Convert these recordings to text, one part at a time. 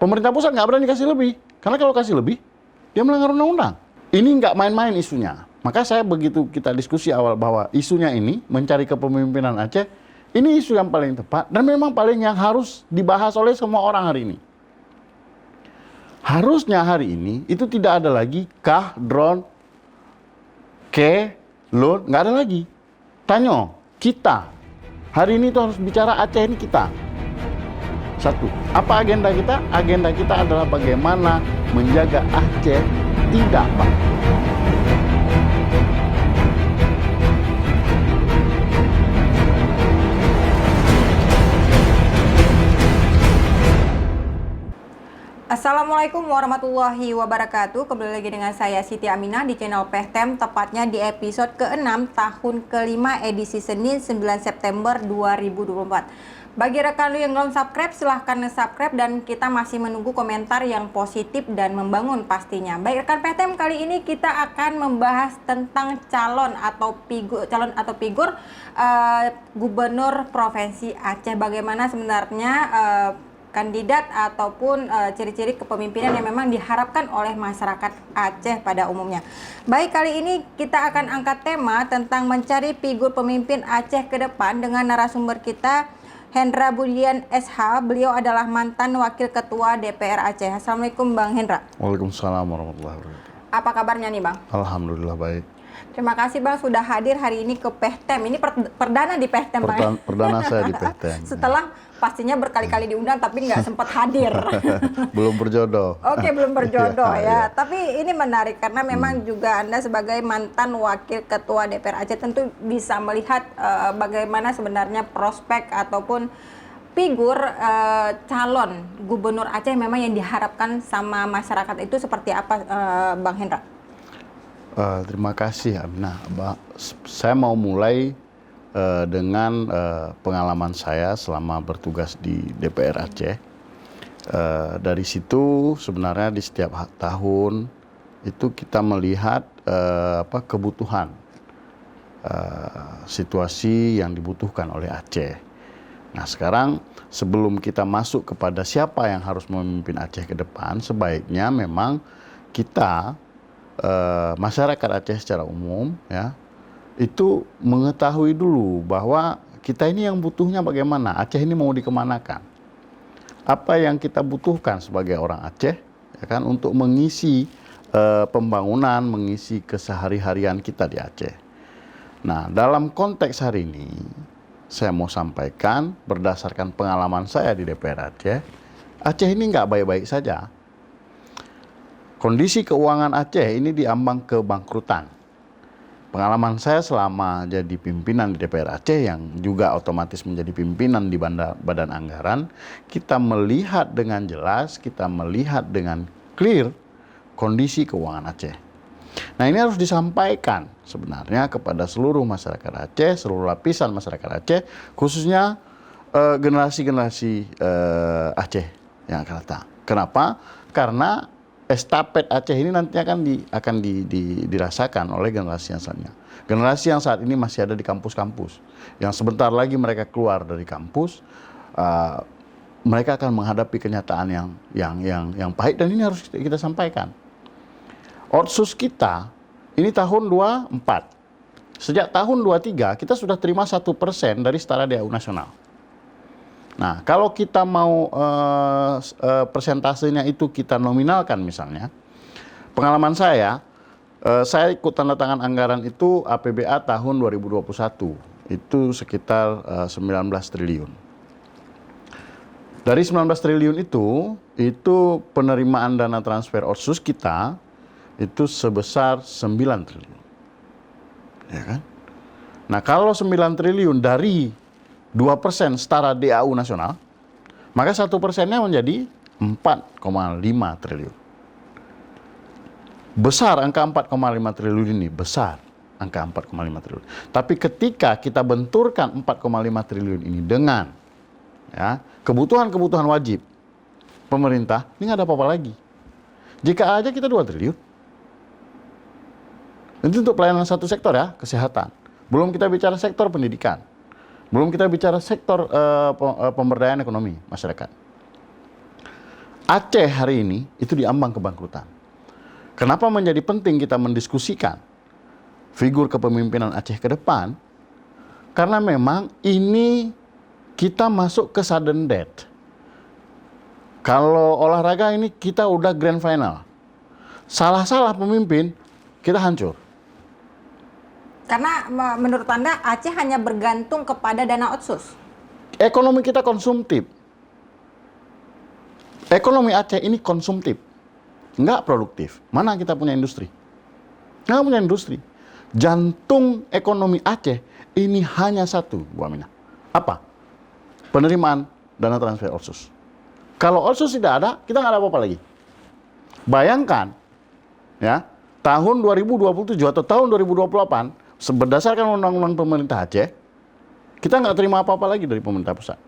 Pemerintah pusat nggak berani kasih lebih. Karena kalau kasih lebih, dia melanggar undang-undang. Ini nggak main-main isunya. Maka saya begitu kita diskusi awal bahwa isunya ini, mencari kepemimpinan Aceh, ini isu yang paling tepat dan memang paling yang harus dibahas oleh semua orang hari ini. Harusnya hari ini itu tidak ada lagi kah, drone, ke, load, nggak ada lagi. Tanya, kita. Hari ini itu harus bicara Aceh ini kita. Satu, apa agenda kita? Agenda kita adalah bagaimana menjaga Aceh tidak bangkrut. Assalamualaikum warahmatullahi wabarakatuh. Kembali lagi dengan saya Siti Aminah di channel Pehtem, tepatnya di episode ke-6 tahun ke-5 edisi Senin 9 September 2024. Bagi rekan lu yang belum subscribe, silahkan subscribe dan kita masih menunggu komentar yang positif dan membangun pastinya. Baik rekan Pehtem, kali ini kita akan membahas tentang calon atau figur Gubernur Provinsi Aceh. Bagaimana sebenarnya kandidat ataupun ciri-ciri kepemimpinan yang memang diharapkan oleh masyarakat Aceh pada umumnya. Baik, kali ini kita akan angkat tema tentang mencari figur pemimpin Aceh ke depan dengan narasumber kita Hendra Budian SH. Beliau adalah mantan Wakil Ketua DPR Aceh. Assalamualaikum Bang Hendra. Waalaikumsalam warahmatullahi wabarakatuh. Apa kabarnya nih Bang? Alhamdulillah baik. Terima kasih Bang sudah hadir hari ini ke Pehtem. Ini perdana di Pehtem Bang. Perdana saya di Pehtem. Setelah pastinya berkali-kali diundang tapi nggak sempat hadir. Belum berjodoh. Oke, belum berjodoh ya. Ya. Tapi ini menarik karena memang juga Anda sebagai mantan Wakil Ketua DPR Aceh tentu bisa melihat bagaimana sebenarnya prospek ataupun figur calon Gubernur Aceh memang yang diharapkan sama masyarakat itu seperti apa, Bang Hendra? Terima kasih Aminah. Saya mau mulai dengan pengalaman saya selama bertugas di DPR Aceh. Dari situ sebenarnya di setiap tahun itu kita melihat kebutuhan situasi yang dibutuhkan oleh Aceh. Nah sekarang sebelum kita masuk kepada siapa yang harus memimpin Aceh ke depan, sebaiknya memang kita masyarakat Aceh secara umum ya itu mengetahui dulu bahwa kita ini yang butuhnya bagaimana, Aceh ini mau dikemanakan, apa yang kita butuhkan sebagai orang Aceh ya kan untuk mengisi pembangunan, mengisi kesehari-harian kita di Aceh. Nah dalam konteks hari ini saya mau sampaikan berdasarkan pengalaman saya di DPR Aceh, Aceh ini nggak baik-baik saja. Kondisi keuangan Aceh ini diambang kebangkrutan. Pengalaman saya selama jadi pimpinan di DPR Aceh yang juga otomatis menjadi pimpinan di Badan Anggaran, kita melihat dengan jelas, kita melihat dengan clear kondisi keuangan Aceh. Nah ini harus disampaikan sebenarnya kepada seluruh masyarakat Aceh, seluruh lapisan masyarakat Aceh, khususnya generasi-generasi Aceh yang akan datang. Kenapa? Karena estafet Aceh ini nantinya akan dirasakan oleh generasi yang selanjutnya. Generasi yang saat ini masih ada di kampus-kampus, yang sebentar lagi mereka keluar dari kampus, mereka akan menghadapi kenyataan yang pahit dan ini harus kita sampaikan. Otsus kita ini tahun 24. Sejak tahun 23 kita sudah terima 1% dari setara DAU nasional. Nah, kalau kita mau persentasenya itu kita nominalkan misalnya, pengalaman saya ikut tanda tangan anggaran itu APBA tahun 2021, itu sekitar 19 triliun. Dari 19 triliun itu penerimaan dana transfer otsus kita itu sebesar 9 triliun. Ya kan? Nah, kalau 9 triliun dari 2% setara DAU nasional, maka 1%-nya menjadi 4,5 triliun. Besar angka 4,5 triliun ini, besar angka 4,5 triliun. Tapi ketika kita benturkan 4,5 triliun ini dengan ya, kebutuhan-kebutuhan wajib pemerintah, ini nggak ada apa-apa lagi. Jika aja kita 2 triliun. Itu untuk pelayanan satu sektor ya, kesehatan. Belum kita bicara sektor pendidikan. Belum kita bicara sektor pemberdayaan ekonomi masyarakat. Aceh hari ini itu diambang kebangkrutan. Kenapa menjadi penting kita mendiskusikan figur kepemimpinan Aceh ke depan? Karena memang ini kita masuk ke sudden death. Kalau olahraga ini kita udah grand final. Salah-salah pemimpin, kita hancur. Karena menurut Anda Aceh hanya bergantung kepada dana otsus. Ekonomi kita konsumtif. Ekonomi Aceh ini konsumtif. Nggak produktif. Mana kita punya industri? Nggak punya industri. Jantung ekonomi Aceh ini hanya satu, Bu Aminah. Apa? Penerimaan dana transfer otsus. Kalau otsus tidak ada, kita nggak ada apa-apa lagi. Bayangkan, ya, tahun 2027 atau tahun 2028, berdasarkan undang-undang pemerintah Aceh, kita nggak terima apa-apa lagi dari pemerintah pusat.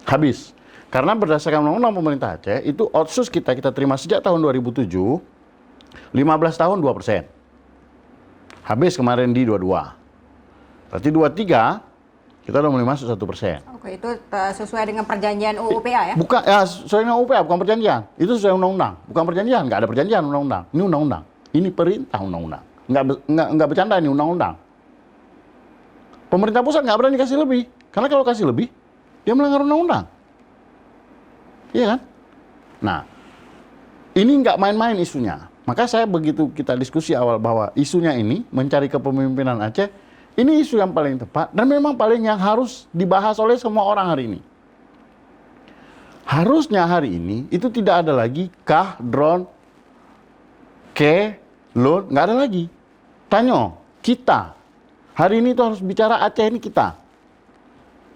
Habis. Karena berdasarkan undang-undang pemerintah Aceh, itu otsus kita terima sejak tahun 2007, 15 tahun 2%. Habis kemarin di 22. Berarti 23, kita udah mulai masuk 1%. Oke, itu sesuai dengan perjanjian UU-PA ya? Bukan, ya sesuai dengan UU-PA, bukan perjanjian. Itu sesuai undang-undang, bukan perjanjian. Nggak ada perjanjian undang-undang. Ini undang-undang. Ini perintah undang-undang. Nggak bercanda ini undang-undang. Pemerintah pusat nggak berani kasih lebih. Karena kalau kasih lebih, dia melanggar undang-undang. Iya kan? Nah, ini nggak main-main isunya. Maka saya begitu kita diskusi awal bahwa isunya ini, mencari kepemimpinan Aceh, ini isu yang paling tepat dan memang paling yang harus dibahas oleh semua orang hari ini. Harusnya hari ini itu tidak ada lagi kah, drone, ke, loan, nggak ada lagi. Tanyo, kita. Hari ini itu harus bicara Aceh ini kita.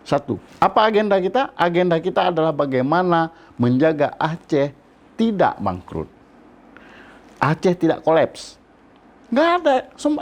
Satu, apa agenda kita? Agenda kita adalah bagaimana menjaga Aceh tidak bangkrut. Aceh tidak kolaps. Nggak ada.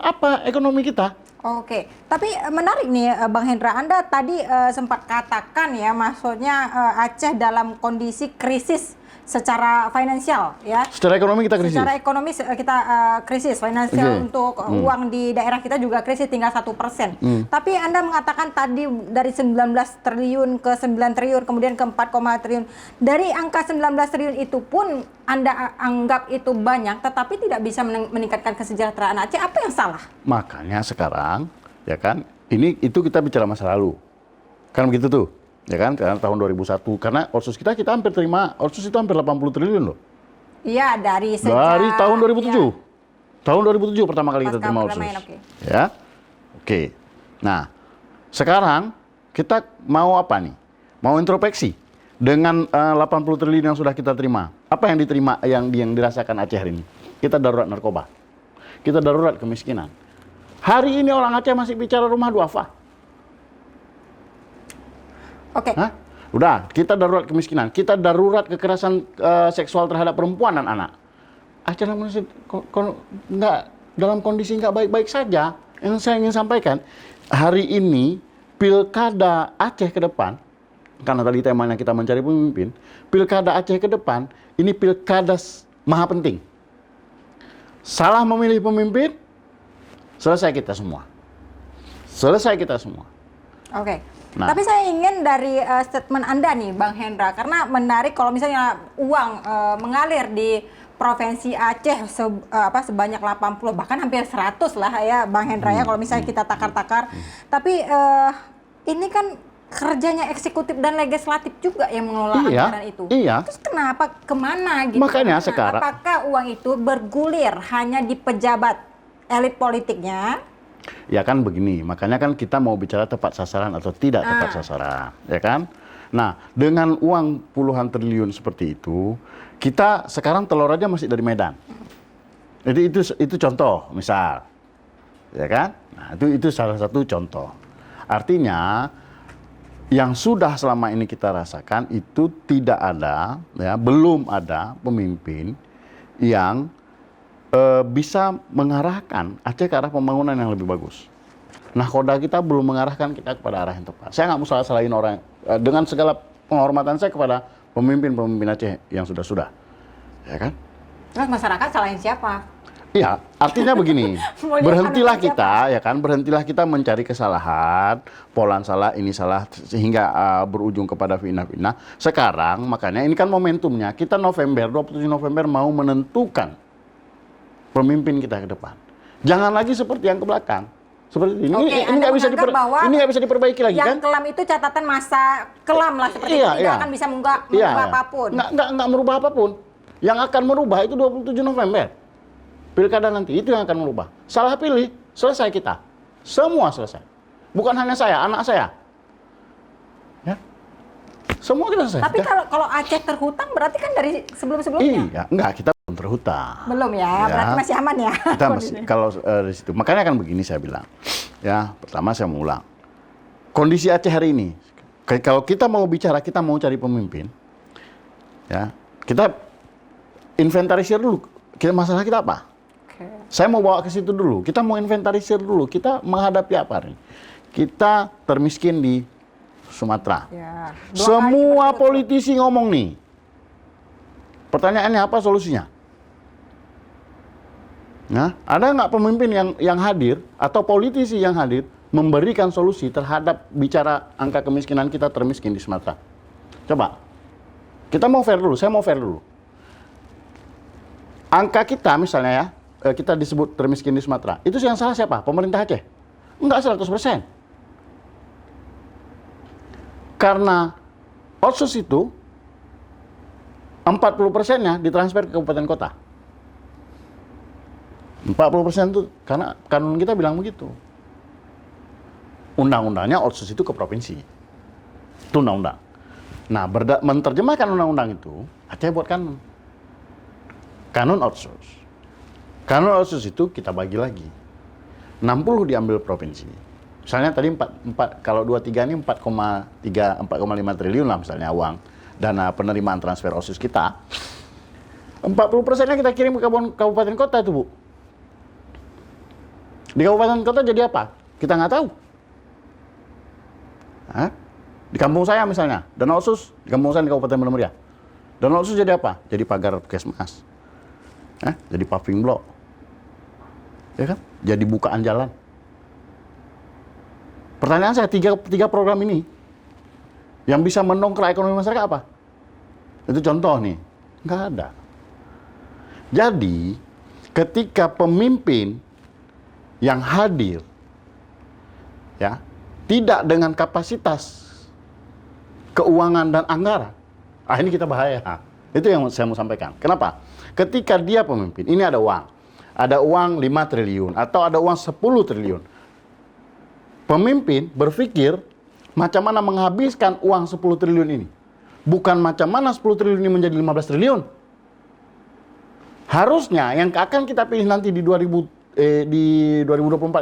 Apa ekonomi kita? Oke, tapi menarik nih Bang Hendra, Anda tadi sempat katakan ya, maksudnya Aceh dalam kondisi krisis secara finansial ya. Secara ekonomi kita krisis. Secara ekonomi kita krisis finansial untuk uang di daerah kita juga krisis tinggal 1%. Tapi Anda mengatakan tadi dari 19 triliun ke 9 triliun kemudian ke 4, triliun. Dari angka 19 triliun itu pun Anda anggap itu banyak, tetapi tidak bisa meningkatkan kesejahteraan Aceh. Apa yang salah? Makanya sekarang, ya kan, itu kita bicara masa lalu. Kan begitu tuh. Ya kan, karena tahun 2001. Karena otsus kita hampir terima, otsus itu hampir 80 triliun loh. Iya, dari tahun 2007. Ya. Tahun 2007 pertama kali kita terima otsus. Okay. Ya. Oke. Nah, sekarang kita mau apa nih? Mau introspeksi. Dengan 80 triliun yang sudah kita terima. Apa yang diterima, yang dirasakan Aceh hari ini? Kita darurat narkoba. Kita darurat kemiskinan. Hari ini orang Aceh masih bicara rumah duafa. Oke. Udah, kita darurat kemiskinan, kita darurat kekerasan seksual terhadap perempuan dan anak. Aceh nggak dalam kondisi nggak baik-baik saja. Yang saya ingin sampaikan, hari ini pilkada Aceh ke depan, karena tadi temanya kita mencari pemimpin, pilkada Aceh ke depan, ini pilkada maha penting. Salah memilih pemimpin, selesai kita semua. Selesai kita semua. Oke. Nah. Tapi saya ingin dari statement Anda nih, Bang Hendra, karena menarik kalau misalnya uang mengalir di Provinsi Aceh sebanyak 80, bahkan hampir 100 lah ya, Bang Hendra ya, kalau misalnya kita takar-takar. Tapi ini kan kerjanya eksekutif dan legislatif juga yang mengelola anggaran itu. Iya. Terus kenapa, kemana gitu? Makanya sekarang. Apakah uang itu bergulir hanya di pejabat elit politiknya? Ya kan begini, makanya kan kita mau bicara tepat sasaran atau tidak tepat sasaran, ya kan? Nah, dengan uang puluhan triliun seperti itu, kita sekarang telur aja masih dari Medan. Jadi itu contoh, misal, ya kan? Nah, itu salah satu contoh. Artinya, yang sudah selama ini kita rasakan itu tidak ada, ya, belum ada pemimpin yang bisa mengarahkan Aceh ke arah pembangunan yang lebih bagus. Nah, Koda kita belum mengarahkan kita kepada arah yang tepat. Saya nggak mau salah-salahin orang, dengan segala penghormatan saya kepada pemimpin-pemimpin Aceh yang sudah-sudah. Ya kan? Terus masyarakat salahin siapa? Iya, artinya begini, Mau lihat berhentilah anak siapa? kita, ya kan, berhentilah kita mencari kesalahan, Polan salah, ini salah, sehingga berujung kepada fitnah-fitnah. Sekarang, makanya ini kan momentumnya, kita 27 November mau menentukan pemimpin kita ke depan. Jangan lagi seperti yang ke belakang. Seperti ini, Oke, ini Anda nggak bisa menganggap bahwa ini nggak bisa diperbaiki lagi yang kan? kelam itu catatan masa kelam lah, seperti Iya, itu tidak iya. akan bisa mengubah Iya, apapun. nggak merubah apapun. Yang akan merubah itu 27 November. Pilkada nanti, itu yang akan merubah. Salah pilih, selesai kita. Semua selesai. Bukan hanya saya, anak saya. Ya. Semua kita selesai. Tapi Ya. kalau Aceh terhutang berarti kan dari sebelum-sebelumnya? Iya, enggak, kita belum terhutang. Belum ya, Ya. berarti masih aman ya? Kita masih, kalau di situ. Makanya kan begini saya bilang. Ya, pertama saya mau ulang. Kondisi Aceh hari ini, kalau kita mau bicara, kita mau cari pemimpin, ya, kita inventarisir dulu. Masalah kita apa? Oke. Saya mau bawa ke situ dulu. Kita mau inventarisir dulu. Kita menghadapi apa nih? Kita termiskin di Sumatera. Ya. Semua politisi ngomong nih. Pertanyaannya apa solusinya? Nah, ada nggak pemimpin yang hadir atau politisi yang hadir memberikan solusi terhadap bicara angka kemiskinan kita termiskin di Sumatera? Coba. Kita mau fair dulu, saya mau fair dulu. Angka kita misalnya ya, kita disebut termiskin di Sumatera. Itu yang salah siapa? Pemerintah Aceh? Enggak 100%. Karena otsus itu 40%-nya ditransfer ke kabupaten kota. 40% itu karena kanun kita bilang begitu. Undang-undangnya otsus itu ke provinsi. Itu undang-undang. Nah, menerjemahkan undang-undang itu, Aceh buat kanun. Kanun otsus. Kanun otsus itu kita bagi lagi. 60 diambil provinsi. Misalnya tadi 4 kalau 23 ini 4,5 triliun lah misalnya uang dana penerimaan transfer otsus kita. 40%-nya kita kirim ke kabupaten kota itu, Bu. Di kabupaten kota jadi apa? Kita nggak tahu. Hah? Di kampung saya misalnya, dana otsus di kampung saya di Kabupaten Bener Meriah. Dana otsus jadi apa? Jadi pagar puskesmas. Jadi paving block. Ya kan? Jadi bukaan jalan. Pertanyaan saya, tiga program ini yang bisa mendongkrak ekonomi masyarakat apa? Itu contoh nih. Nggak ada. Jadi, ketika pemimpin yang hadir, ya, tidak dengan kapasitas keuangan dan anggaran, ini kita bahaya. Itu yang saya mau sampaikan. Kenapa? Ketika dia pemimpin, ini ada uang 5 triliun atau ada uang 10 triliun. Pemimpin berpikir macam mana menghabiskan uang 10 triliun ini. Bukan macam mana 10 triliun ini menjadi 15 triliun. Harusnya yang akan kita pilih nanti di 2024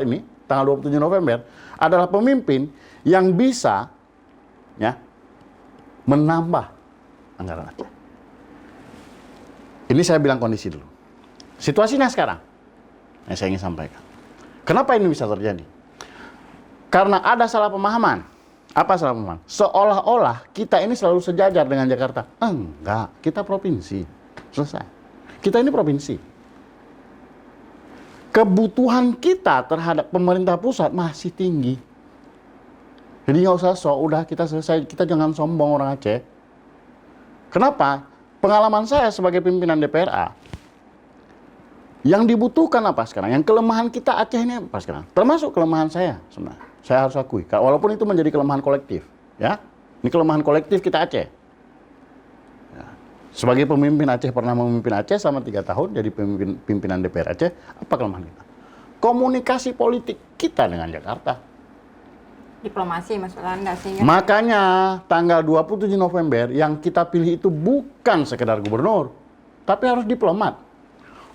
ini, tanggal 27 November, adalah pemimpin yang bisa ya menambah anggaran Aceh. Ini saya bilang kondisi dulu. Situasinya sekarang, yang saya ingin sampaikan. Kenapa ini bisa terjadi? Karena ada salah pemahaman. Apa salah pemahaman? Seolah-olah kita ini selalu sejajar dengan Jakarta. Enggak, kita provinsi. Selesai. Kita ini provinsi. Kebutuhan kita terhadap pemerintah pusat masih tinggi. Jadi nggak usah udah kita selesai. Kita jangan sombong orang Aceh. Kenapa? Pengalaman saya sebagai pimpinan DPRA, yang dibutuhkan apa sekarang? Yang kelemahan kita Aceh ini apa sekarang? Termasuk kelemahan saya sebenarnya. Saya harus akui. Walaupun itu menjadi kelemahan kolektif. Ya, ini kelemahan kolektif kita Aceh. Ya. Sebagai pemimpin Aceh, pernah memimpin Aceh selama 3 tahun, jadi pimpinan DPR Aceh, apa kelemahan kita? Komunikasi politik kita dengan Jakarta. Diplomasi maksud Anda sehingga Makanya tanggal 27 November yang kita pilih itu bukan sekedar gubernur, tapi harus diplomat.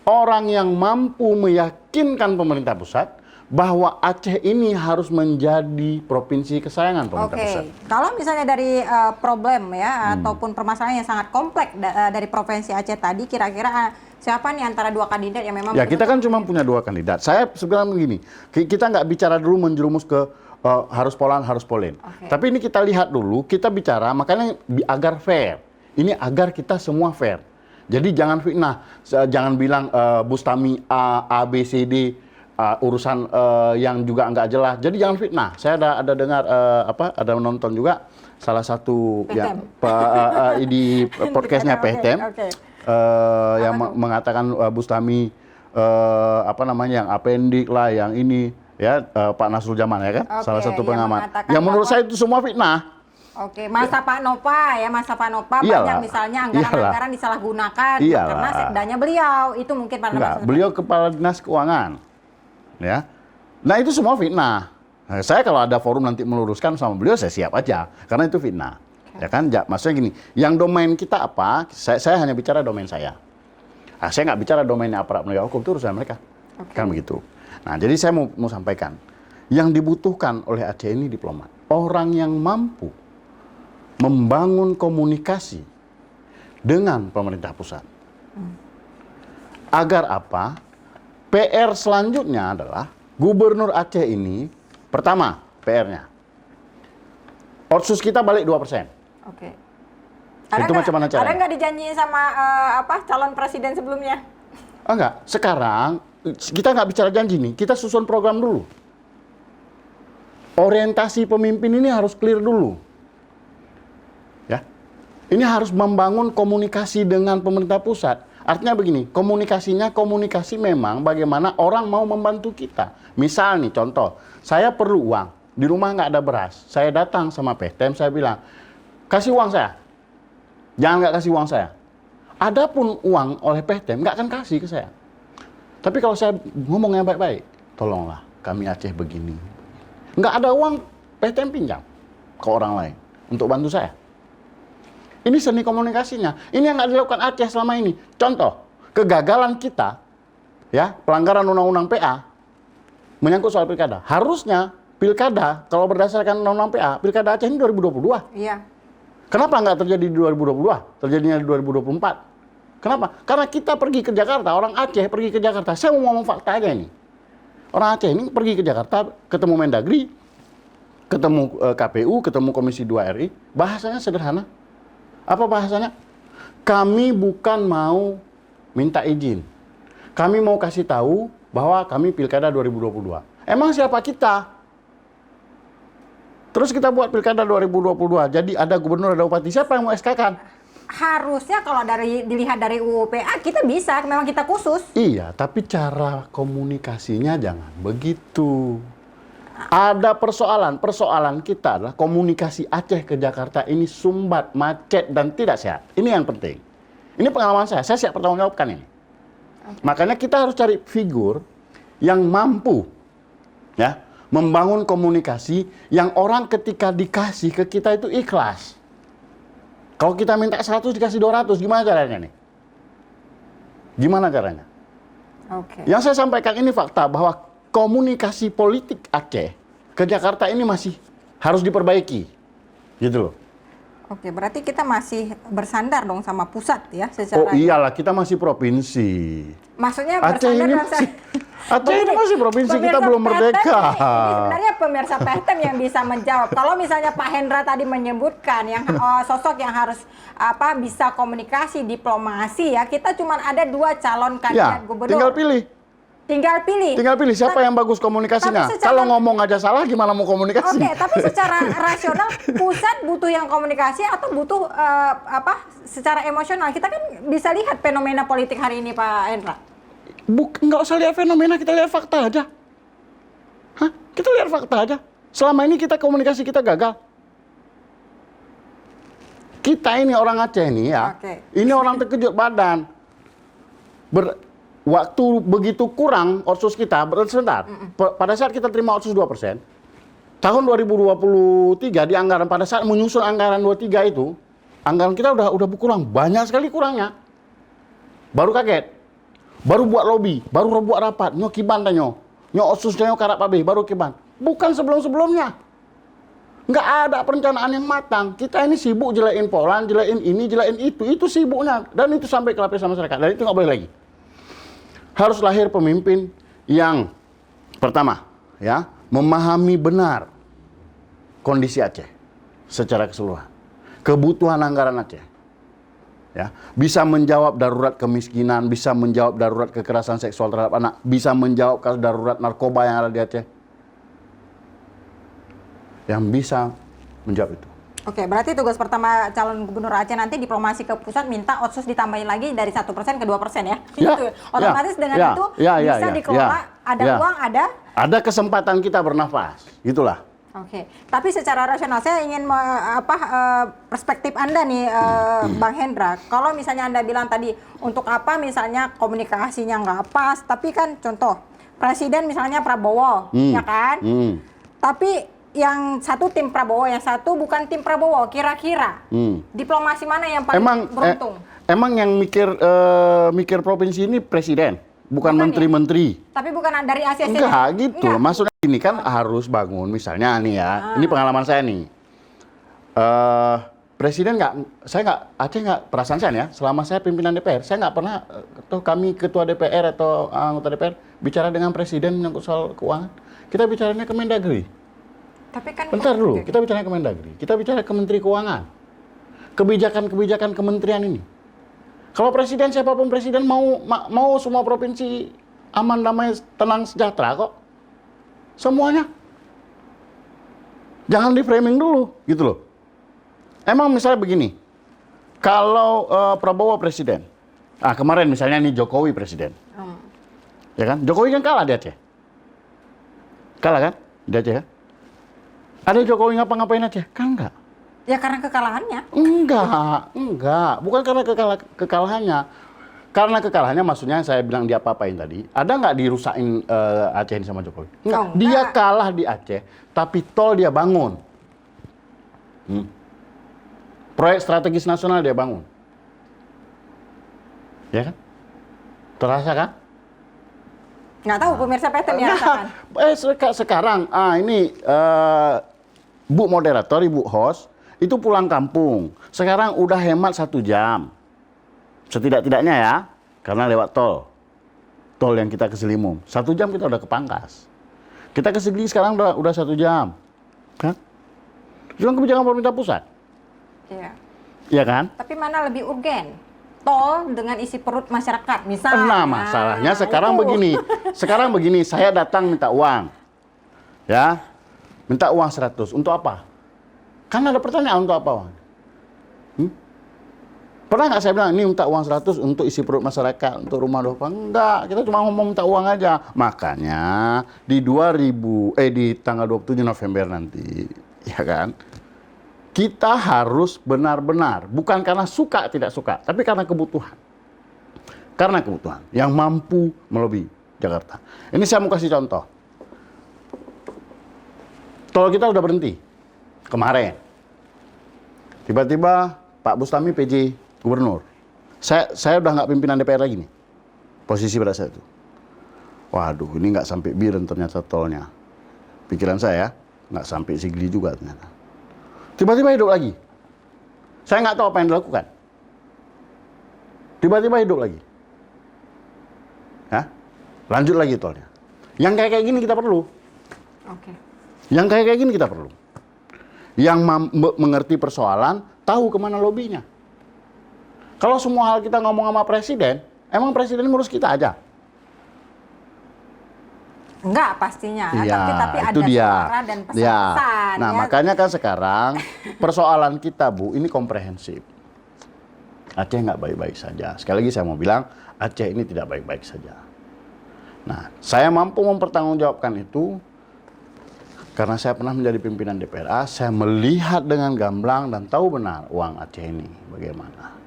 Orang yang mampu meyakinkan pemerintah pusat bahwa Aceh ini harus menjadi provinsi kesayangan pemerintah pusat. Kalau misalnya dari problem ya ataupun permasalahan yang sangat kompleks dari provinsi Aceh tadi, kira-kira siapa nih antara dua kandidat yang memang Ya kita kan cuma punya 2 kandidat. Saya sebenarnya begini, kita nggak bicara dulu menjerumus ke harus Polan, harus Polen. Tapi ini kita lihat dulu, kita bicara makanya agar fair. Ini agar kita semua fair. Jadi jangan fitnah, jangan bilang Bustami A, B, C, D, urusan yang juga nggak jelas. Jadi jangan fitnah. Saya ada dengar ada menonton juga salah satu yang di podcastnya PTM yang mengatakan Bustami yang apendik lah, yang ini ya Pak Nasrul Jaman ya kan, salah satu pengamat. Yang menurut saya itu semua fitnah. Oke, masa Pak Nova banyak misalnya anggaran-anggaran disalahgunakan karena sekdanya beliau itu mungkin beliau kepala dinas keuangan, ya. Nah itu semua fitnah. Nah, saya kalau ada forum nanti meluruskan sama beliau saya siap aja karena itu fitnah, ya kan? Maksudnya gini, yang domain kita apa? Saya hanya bicara domain saya. Saya nggak bicara domainnya aparat penegak hukum, itu urusan mereka, kan begitu. Nah jadi saya mau sampaikan, yang dibutuhkan oleh Aceh ini diplomat, orang yang mampu membangun komunikasi dengan pemerintah pusat. Agar apa? PR selanjutnya adalah Gubernur Aceh ini, pertama PR-nya, otsus kita balik 2%. Oke. Itu macam mana caranya? Ada nggak dijanjiin sama calon presiden sebelumnya? Enggak. Sekarang kita nggak bicara janji nih, kita susun program dulu. Orientasi pemimpin ini harus clear dulu. Ya. Ini harus membangun komunikasi dengan pemerintah pusat. Artinya begini, komunikasi memang bagaimana orang mau membantu kita. Misal nih contoh, saya perlu uang, di rumah nggak ada beras. Saya datang sama PTM, saya bilang, kasih uang saya. Jangan nggak kasih uang saya. Adapun uang oleh PTM nggak akan kasih ke saya. Tapi kalau saya ngomongnya baik-baik, tolonglah kami Aceh begini. Nggak ada uang, PTM pinjam ke orang lain untuk bantu saya. Ini seni komunikasinya. Ini yang nggak dilakukan Aceh selama ini. Contoh, kegagalan kita, ya pelanggaran undang-undang PA, menyangkut soal pilkada. Harusnya pilkada, kalau berdasarkan undang-undang PA, pilkada Aceh ini 2022. Iya. Kenapa nggak terjadi di 2022? Terjadinya di 2024. Kenapa? Karena kita pergi ke Jakarta, orang Aceh pergi ke Jakarta. Saya mau ngomong fakta aja ini. Orang Aceh ini pergi ke Jakarta, ketemu Mendagri, ketemu KPU, ketemu Komisi 2 RI. Bahasanya sederhana. Apa bahasanya? Kami bukan mau minta izin. Kami mau kasih tahu bahwa kami pilkada 2022. Emang siapa kita? Terus kita buat pilkada 2022. Jadi ada gubernur, ada bupati. Siapa yang mau SK-kan? Harusnya kalau dilihat dari UU PA kita bisa, memang kita khusus. Iya, tapi cara komunikasinya jangan begitu. Ada persoalan kita adalah komunikasi Aceh ke Jakarta ini sumbat, macet, dan tidak sehat. Ini yang penting. Ini pengalaman saya siap pertanggungjawabkan ini. Okay. Makanya kita harus cari figur yang mampu ya membangun komunikasi yang orang ketika dikasih ke kita itu ikhlas. Kalau kita minta 100 dikasih 200, gimana caranya nih? Gimana caranya? Okay. Yang saya sampaikan ini fakta bahwa komunikasi politik Aceh ke Jakarta ini masih harus diperbaiki, gitu loh. Oke, berarti kita masih bersandar dong sama pusat ya secara. Oh iyalah, kita masih provinsi. Maksudnya Aceh ini masih provinsi, kita belum merdeka. Ini sebenarnya pemirsa PTM yang bisa menjawab. Kalau misalnya Pak Hendra tadi menyebutkan yang sosok yang harus bisa komunikasi diplomasi ya, kita cuma ada 2 calon kandidat gubernur. Tinggal pilih siapa yang bagus komunikasinya. Kalau ngomong aja salah gimana mau komunikasi? Oke, tapi secara rasional pusat butuh yang komunikasi atau butuh secara emosional? Kita kan bisa lihat fenomena politik hari ini, Pak Hendra. Nggak usah lihat fenomena, kita lihat fakta aja. Kita lihat fakta aja. Selama ini komunikasi kita gagal. Kita ini orang Aceh nih ya. Okay. Ini orang terkejut badan. Waktu begitu kurang otsus kita, sebentar, pada saat kita terima otsus 2%, tahun 2023 di anggaran, pada saat menyusun anggaran 23 itu, anggaran kita udah kurang, banyak sekali kurangnya. Baru kaget, baru buat lobby, baru buat rapat, nyokiban tanyo, otsusnya karak pabe, baru kiban. Bukan sebelum-sebelumnya. Nggak ada perencanaan yang matang. Kita ini sibuk jelain Polan, jelain ini, jelain itu sibuknya. Dan itu sampai ke lapisan masyarakat, dan itu nggak boleh lagi. Harus lahir pemimpin yang pertama ya memahami benar kondisi Aceh secara keseluruhan, kebutuhan anggaran Aceh, ya, bisa menjawab darurat kemiskinan, bisa menjawab darurat kekerasan seksual terhadap anak, bisa menjawab kasus darurat narkoba yang ada di Aceh. Yang bisa menjawab itu. Oke, berarti tugas pertama calon gubernur Aceh nanti diplomasi ke pusat minta otsus ditambahin lagi dari 1% ke 2% ya. Ya, Gitu. Otomatis dengan itu bisa dikelola, ada uang, ada. Ada kesempatan kita bernafas, gitulah. Oke, tapi secara rasional saya ingin perspektif Anda nih, Bang Hendra. Kalau misalnya Anda bilang tadi untuk apa misalnya komunikasinya nggak pas, tapi kan contoh Presiden misalnya Prabowo, ya kan? Tapi yang satu tim Prabowo, yang satu bukan tim Prabowo. Kira-kira diplomasi mana yang paling beruntung? Emang yang mikir provinsi ini presiden, bukan menteri-menteri. Tapi bukan dari ACC. Enggak gitu. Enggak. Maksudnya ini kan harus bangun. Misalnya nih ya, ini pengalaman saya nih. Presiden Aceh nggak, perasaan saya nih ya, selama saya pimpinan DPR, saya nggak pernah, atau kami ketua DPR atau anggota DPR bicara dengan presiden menyangkut soal keuangan. Kita bicaranya ke Mendagri. Tapi kan bentar dulu, kita bicara ke Mendagri, kita bicara ke Menteri Keuangan. Kebijakan-kebijakan kementerian ini. Kalau presiden, siapapun presiden mau semua provinsi aman, damai, tenang, sejahtera kok. Semuanya. Jangan di framing dulu, gitu loh. Emang misalnya begini, kalau Prabowo presiden, kemarin misalnya nih Jokowi presiden. Ya kan? Jokowi kan kalah di Aceh. Kalah kan? Di Aceh kan? Ada Jokowi ngapa-ngapain Aceh? Kan enggak. Ya karena kekalahannya. Enggak. Bukan karena kekalahannya. Karena kekalahannya maksudnya saya bilang dia apa-apain tadi. Ada nggak dirusakin Aceh ini sama Jokowi? Enggak. Oh, enggak. Dia kalah di Aceh, tapi tol dia bangun. Proyek strategis nasional dia bangun. Ya kan? Terasa kan? Nggak tahu pemirsa PTM ya rasakan. Sekarang, ini Bu moderator, Ibu host, itu pulang kampung. Sekarang udah hemat 1 jam. Setidak-tidaknya ya, karena lewat tol. Tol yang kita ke Selimum. 1 jam kita udah ke Pangkas. Kita ke Sigli sekarang udah 1 jam. Kan? Itu kan kebijakan pemerintah pusat. Iya. Iya kan? Tapi mana lebih urgen? Tol dengan isi perut masyarakat, misalnya. Nah, masalahnya sekarang begini. Saya datang minta uang. Ya. Minta uang 100. Untuk apa? Kan ada pertanyaan, untuk apa uang? Pernah nggak saya bilang, ini minta uang 100 untuk isi perut masyarakat, untuk rumah doang? Enggak, kita cuma ngomong minta uang aja. Makanya di tanggal 27 November nanti, ya kan? Kita harus benar-benar, bukan karena suka tidak suka, tapi karena kebutuhan. Karena kebutuhan yang mampu melebihi Jakarta. Ini saya mau kasih contoh. Tol kita udah berhenti kemarin. Tiba-tiba Pak Bustami PJ Gubernur. Saya udah nggak pimpinan DPR lagi nih. Posisi pada saat itu. Waduh, ini nggak sampai Biren ternyata tolnya. Pikiran saya nggak sampai Sigli juga ternyata. Tiba-tiba hidup lagi. Saya nggak tahu apa yang dilakukan. Tiba-tiba hidup lagi. Hah? Lanjut lagi tolnya. Yang kayak gini kita perlu. Oke. Yang kayak gini kita perlu. Yang mengerti persoalan, tahu kemana lobinya. Kalau semua hal kita ngomong sama presiden, emang presiden ngurus kita aja? Enggak pastinya, iya, tapi ada suara dan pesan-pesan. Nah, makanya kan sekarang persoalan kita, Bu, ini komprehensif. Aceh nggak baik-baik saja. Sekali lagi saya mau bilang, Aceh ini tidak baik-baik saja. Nah, saya mampu mempertanggungjawabkan itu karena saya pernah menjadi pimpinan DPRA, saya melihat dengan gamblang dan tahu benar uang Aceh ini bagaimana.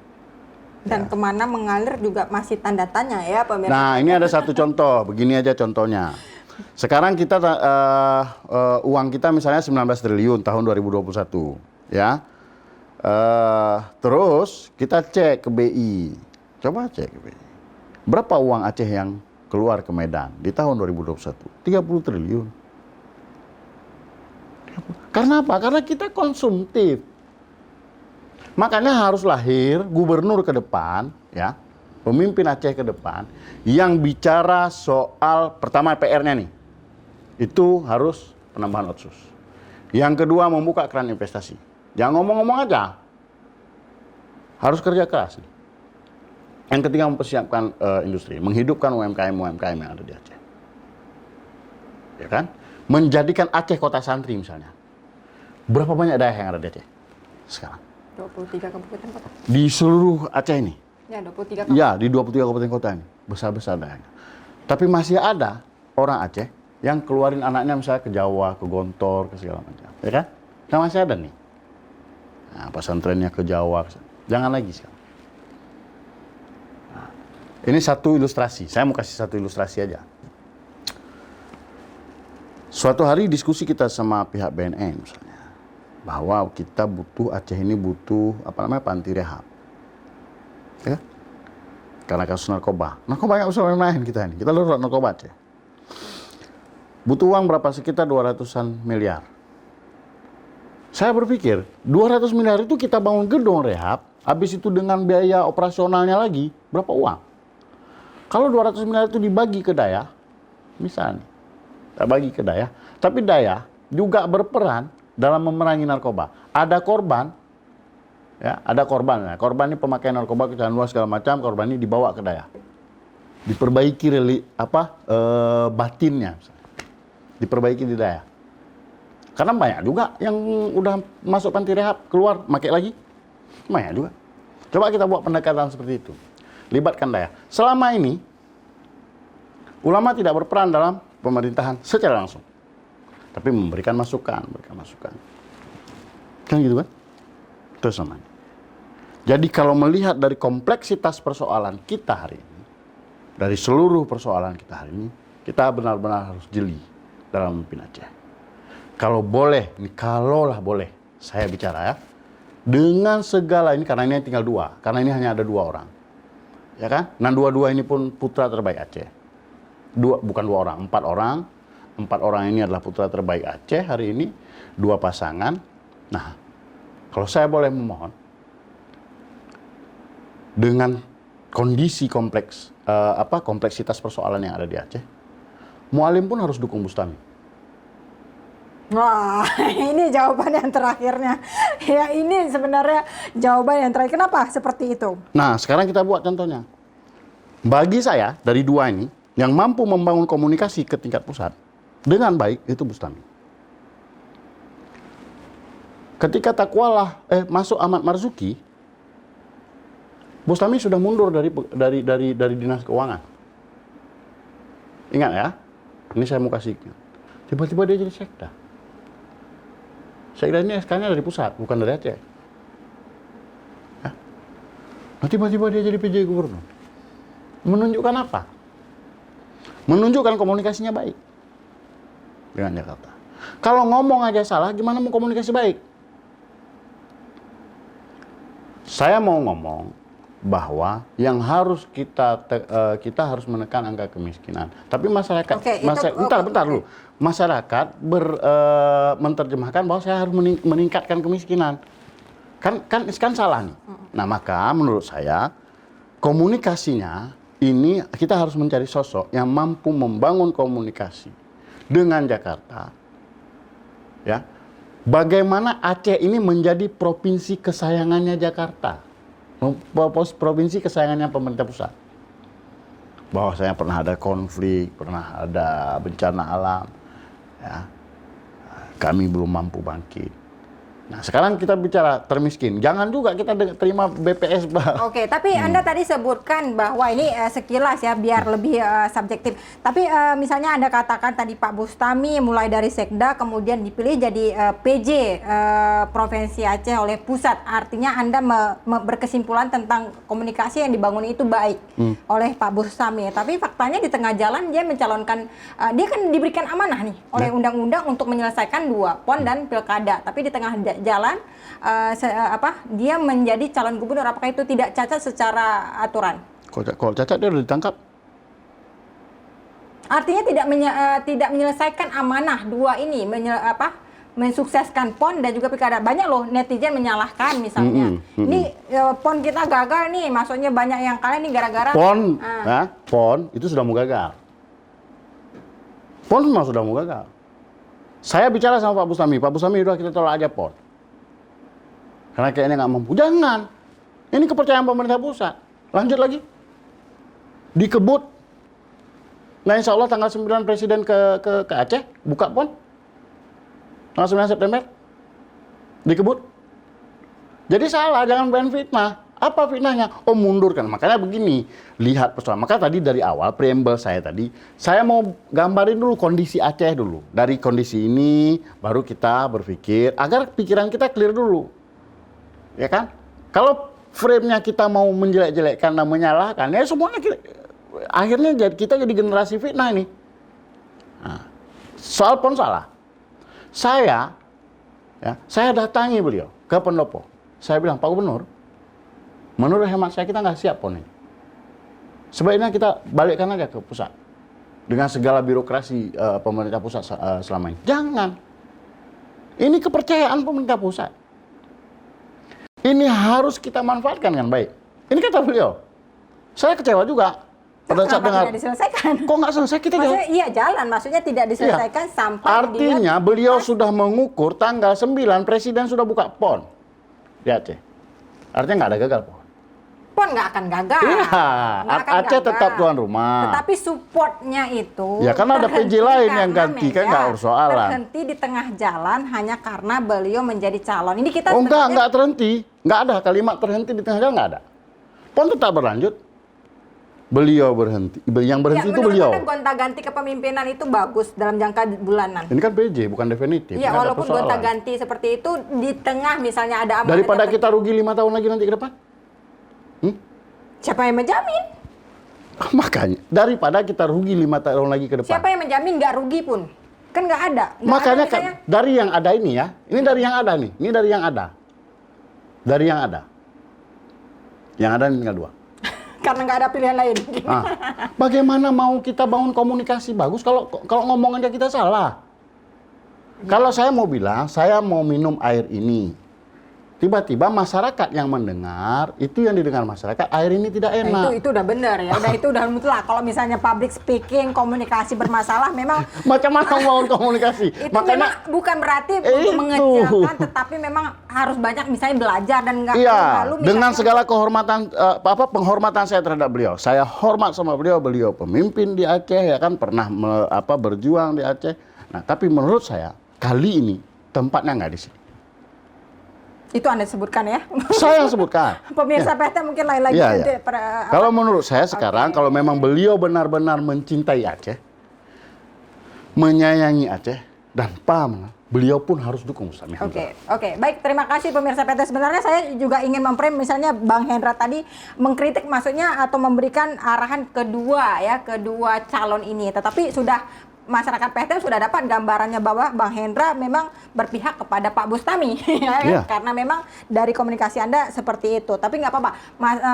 Dan kemana mengalir juga masih tanda tanya ya, pemirsa. Nah, ini ada satu contoh, begini aja contohnya. Sekarang kita uang kita misalnya 19 triliun tahun 2021, ya. Terus kita cek ke BI. Coba cek ke BI. Berapa uang Aceh yang keluar ke Medan di tahun 2021? 30 triliun. Karena apa? Karena kita konsumtif. Makanya harus lahir gubernur ke depan, ya, pemimpin Aceh ke depan, yang bicara soal, pertama PR-nya nih, itu harus penambahan otsus. Yang kedua membuka keran investasi. Jangan ngomong-ngomong aja. Harus kerja keras. Yang ketiga, mempersiapkan industri, menghidupkan UMKM yang ada di Aceh. Ya kan? Menjadikan Aceh kota santri misalnya. Berapa banyak daerah yang ada di Aceh sekarang? 23 kabupaten kota. Di seluruh Aceh ini? Ya, 23 kabupaten. Ya, di 23 kabupaten kota ini. Besar-besar daerahnya. Tapi masih ada orang Aceh yang keluarin anaknya misalnya ke Jawa, ke Gontor, ke segala macam. Ya kan? Nah, masih ada nih. Nah, pesantrennya ke Jawa. Jangan lagi sekarang. Nah, ini satu ilustrasi. Saya mau kasih satu ilustrasi aja. Suatu hari diskusi kita sama pihak BNN misalnya, bahwa kita butuh, Aceh ini butuh panti rehab, ya, karena kasus narkoba nggak usah main-main kita ini, kita darurat narkoba Aceh. Butuh uang berapa? Sekitar 200-an miliar. Saya berpikir 200 miliar itu kita bangun gedung rehab, habis itu dengan biaya operasionalnya lagi berapa uang? Kalau 200 miliar itu dibagi ke Daya, misalnya bagi ke Daya, tapi Daya juga berperan dalam memerangi narkoba. Ada korban, ya, ada korban. Nah, korban ini pemakaian narkoba, kecanduan segala macam, korban ini dibawa ke Daya, diperbaiki batinnya, diperbaiki di Daya. Karena banyak juga yang udah masuk panti rehab keluar, pakai lagi, banyak juga. Coba kita buat pendekatan seperti itu, libatkan Daya. Selama ini ulama tidak berperan dalam pemerintahan secara langsung, tapi memberikan masukan. Kan gitu kan? Terus namanya. Jadi kalau melihat dari kompleksitas persoalan kita hari ini, dari seluruh persoalan kita hari ini, kita benar-benar harus jeli dalam memimpin Aceh. Kalau boleh, kalaulah boleh, saya bicara ya, dengan segala ini, karena ini tinggal dua, karena ini hanya ada 2 orang, ya kan? Nah, 2 ini pun putra terbaik Aceh. Bukan 2 orang, 4 orang. 4 orang ini adalah putra terbaik Aceh hari ini, 2 pasangan. Nah, kalau saya boleh memohon, dengan kondisi kompleksitas persoalan yang ada di Aceh, Mualim pun harus dukung Bustami. Wah, ini jawaban yang terakhirnya. Ya, ini sebenarnya jawaban yang terakhir. Kenapa seperti itu? Nah, sekarang kita buat contohnya. Bagi saya, dari 2 ini, yang mampu membangun komunikasi ke tingkat pusat dengan baik itu Bustami. Ketika Takwalah masuk Ahmad Marzuki, Bustami sudah mundur dari Dinas Keuangan. Ingat ya, ini saya mau kasih. Tiba-tiba dia jadi sekda. Sekda ini SK-nya dari pusat, bukan dari Aceh. Ya. Nah, tiba-tiba dia jadi PJ Gubernur. Menunjukkan apa? Menunjukkan komunikasinya baik dengan Jakarta. Kalau ngomong aja salah, gimana mau komunikasi baik? Saya mau ngomong bahwa yang harus kita harus menekan angka kemiskinan. Tapi masyarakat, bentar dulu. Masyarakat menerjemahkan bahwa saya harus meningkatkan kemiskinan. Kan salah nih. Nah, maka menurut saya komunikasinya ini kita harus mencari sosok yang mampu membangun komunikasi dengan Jakarta. Ya. Bagaimana Aceh ini menjadi provinsi kesayangannya Jakarta. Provinsi kesayangannya pemerintah pusat. Bahwa saya pernah ada konflik, pernah ada bencana alam. Ya. Kami belum mampu bangkit. Nah, sekarang kita bicara termiskin. Jangan juga kita terima BPS. Oke, tapi Anda tadi sebutkan bahwa ini sekilas ya, biar lebih subjektif. Tapi misalnya Anda katakan tadi Pak Bustami mulai dari Sekda kemudian dipilih jadi PJ Provinsi Aceh oleh pusat. Artinya Anda berkesimpulan tentang komunikasi yang dibangun itu baik oleh Pak Bustami. Tapi faktanya di tengah jalan dia mencalonkan, dia kan diberikan amanah nih oleh undang-undang untuk menyelesaikan 2 PON dan Pilkada. Tapi di tengah jalan dia menjadi calon gubernur, apakah itu tidak cacat secara aturan? Kalau cacat dia udah ditangkap. Artinya tidak menyelesaikan amanah 2 ini, mensukseskan PON dan juga Pilkada. Banyak loh netizen menyalahkan misalnya. Ini PON kita gagal nih, maksudnya banyak yang kalah nih gara-gara PON. PON itu sudah mau gagal. PON memang sudah mau gagal. Saya bicara sama Pak Bustami udah kita tolak aja PON. Karena kayaknya nggak mampu. Jangan. Ini kepercayaan pemerintah pusat. Lanjut lagi. dikebut. Nah, insya Allah tanggal 9 Presiden ke Aceh, buka PON. Tanggal 9 September, dikebut. Jadi salah, jangan main fitnah. Apa fitnahnya? Oh, mundurkan. Makanya begini, lihat persoalan. Maka tadi dari awal, preamble saya tadi, saya mau gambarin dulu kondisi Aceh dulu. Dari kondisi ini, baru kita berpikir, agar pikiran kita clear dulu. Ya kan? Kalau frame-nya kita mau menjelek-jelekkan dan menyalahkan, ya semuanya akhirnya kita jadi generasi fitnah ini. Nah, soal PON salah. Saya datangi beliau ke pendopo. Saya bilang, Pak Gubernur, menurut hemat saya kita nggak siap PON ini. Sebaiknya kita balikkan aja ke pusat. Dengan segala birokrasi pemerintah pusat selama ini. Jangan. Ini kepercayaan pemerintah pusat. Ini harus kita manfaatkan dengan baik. Ini kata beliau. Saya kecewa juga. Pada saat dengar, tidak diselesaikan? Kok nggak selesai? Kita jalan. Iya jalan, maksudnya tidak diselesaikan sampai artinya beliau sudah mengukur tanggal 9 Presiden sudah buka PON di Aceh. Artinya nggak ada gagal PON. PON nggak akan gagal. Iya, Aceh tetap tuan rumah. Tetapi supportnya itu. Ya kan ada PJ lain yang ganti, kan nggak persoalan. Terhenti di tengah jalan hanya karena beliau menjadi calon. Ini kita. Oh nggak terhenti. Nggak ada kalimat terhenti di tengah jalan, nggak ada. PON tetap berlanjut. Beliau berhenti. Yang berhenti itu beliau. Gonta-ganti kepemimpinan itu bagus dalam jangka bulanan. Ini kan PJ, bukan definitif. Iya, walaupun gonta-ganti seperti itu di tengah misalnya ada amanat. Daripada kita rugi 5 tahun lagi nanti ke depan. Siapa yang menjamin? Makanya, daripada kita rugi 5 tahun lagi ke depan. Siapa yang menjamin nggak rugi pun? Kan nggak ada. Makanya dari yang ada ini ya, ini dari yang ada nih, ini dari yang ada. Dari yang ada. Yang ada tinggal 2. Karena nggak ada pilihan lain. Nah, bagaimana mau kita bangun komunikasi bagus kalau ngomongannya kita salah? Kalau saya mau bilang, saya mau minum air ini. Tiba-tiba masyarakat yang mendengar, itu yang didengar masyarakat, air ini tidak enak. Nah, itu udah benar ya, itu udah mutlak. Kalau misalnya public speaking, komunikasi bermasalah, memang macam mana mau komunikasi? itu makanya memang bukan berarti mengecilkan, tetapi memang harus banyak misalnya belajar dan nggak lalu dengan segala kehormatan penghormatan saya terhadap beliau. Saya hormat sama beliau pemimpin di Aceh ya kan, pernah berjuang di Aceh. Nah, tapi menurut saya kali ini tempatnya nggak di sini. Itu Anda sebutkan ya? Saya yang sebutkan. Pemirsa PTM mungkin lain lagi. Ya. Kalau menurut saya sekarang, kalau memang beliau benar-benar mencintai Aceh, menyayangi Aceh, dan paham, beliau pun harus dukung Ustaz Hendra. Oke. Baik, terima kasih pemirsa PTM. Sebenarnya saya juga ingin memframe misalnya Bang Hendra tadi mengkritik maksudnya atau memberikan arahan kedua calon ini. Tetapi sudah masyarakat PTM sudah dapat gambarannya bahwa Bang Hendra memang berpihak kepada Pak Bustami karena memang dari komunikasi Anda seperti itu. Tapi nggak apa-apa,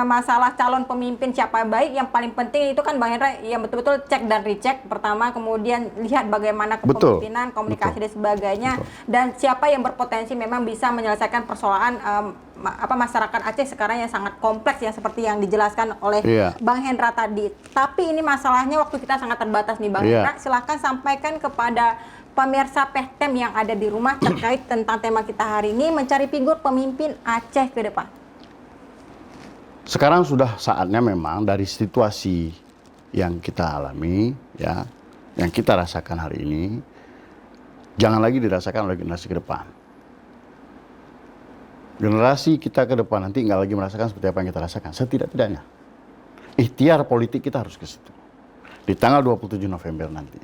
masalah calon pemimpin siapa yang baik, yang paling penting itu kan Bang Hendra yang betul-betul cek dan recheck pertama, kemudian lihat bagaimana kepemimpinan, komunikasi dan sebagainya, dan siapa yang berpotensi memang bisa menyelesaikan persoalan masyarakat Aceh sekarang yang sangat kompleks ya seperti yang dijelaskan oleh Bang Hendra tadi. Tapi ini masalahnya waktu kita sangat terbatas nih Bang Hendra. Silahkan sampaikan kepada pemirsa PTM yang ada di rumah terkait tentang tema kita hari ini, mencari figur pemimpin Aceh ke depan. Sekarang sudah saatnya memang dari situasi yang kita alami ya, yang kita rasakan hari ini, jangan lagi dirasakan oleh generasi ke depan. Generasi kita ke depan nanti nggak lagi merasakan seperti apa yang kita rasakan. Setidak-tidaknya ikhtiar politik kita harus ke situ di tanggal 27 November nanti.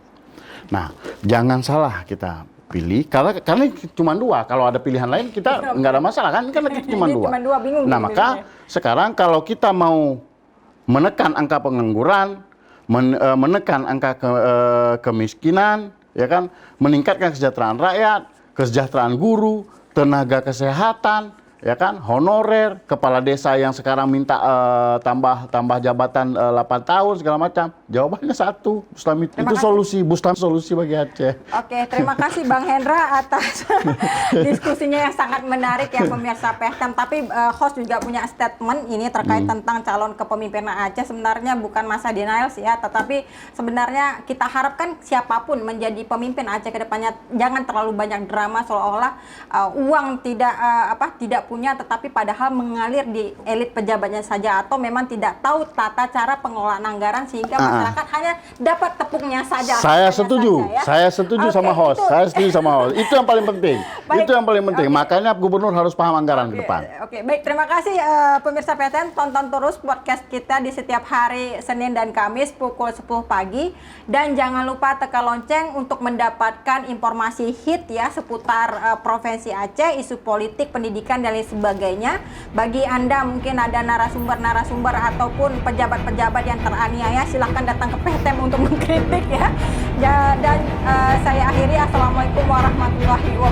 Nah, jangan salah kita pilih karena cuma 2. Kalau ada pilihan lain kita nggak ada masalah kan? Karena kita cuma 2. Nah, maka sekarang kalau kita mau menekan angka pengangguran, menekan angka kemiskinan, ya kan, meningkatkan kesejahteraan rakyat, kesejahteraan guru, tenaga kesehatan, ya kan, honorer, kepala desa yang sekarang minta tambah jabatan 8 tahun segala macam. Jawabannya 1, Bustami. Itu solusi bagi Aceh. Oke, terima kasih Bang Hendra atas diskusinya yang sangat menarik ya pemirsa PTM. Tapi host juga punya statement ini terkait tentang calon kepemimpinan Aceh. Sebenarnya bukan masa denials ya, tetapi sebenarnya kita harapkan siapapun menjadi pemimpin Aceh ke depannya jangan terlalu banyak drama seolah-olah uang tidak punya tetapi padahal mengalir di elit pejabatnya saja, atau memang tidak tahu tata cara pengelolaan anggaran sehingga masyarakat hanya dapat tepungnya saja. Saya setuju, saja, ya? saya setuju Oke, sama host, itu- saya setuju sama host. Itu yang paling penting. Baik. Itu yang paling penting. Oke. Makanya gubernur harus paham anggaran ke depan. Oke, baik. Terima kasih pemirsa PTM. Tonton terus podcast kita di setiap hari Senin dan Kamis pukul 10 pagi. Dan jangan lupa tekan lonceng untuk mendapatkan informasi hit ya seputar Provinsi Aceh, isu politik, pendidikan, dan lain sebagainya. Bagi Anda mungkin ada narasumber-narasumber ataupun pejabat-pejabat yang teraniaya, silahkan datang ke PTM untuk mengkritik ya. Dan saya akhiri. Assalamualaikum warahmatullahi wabarakatuh.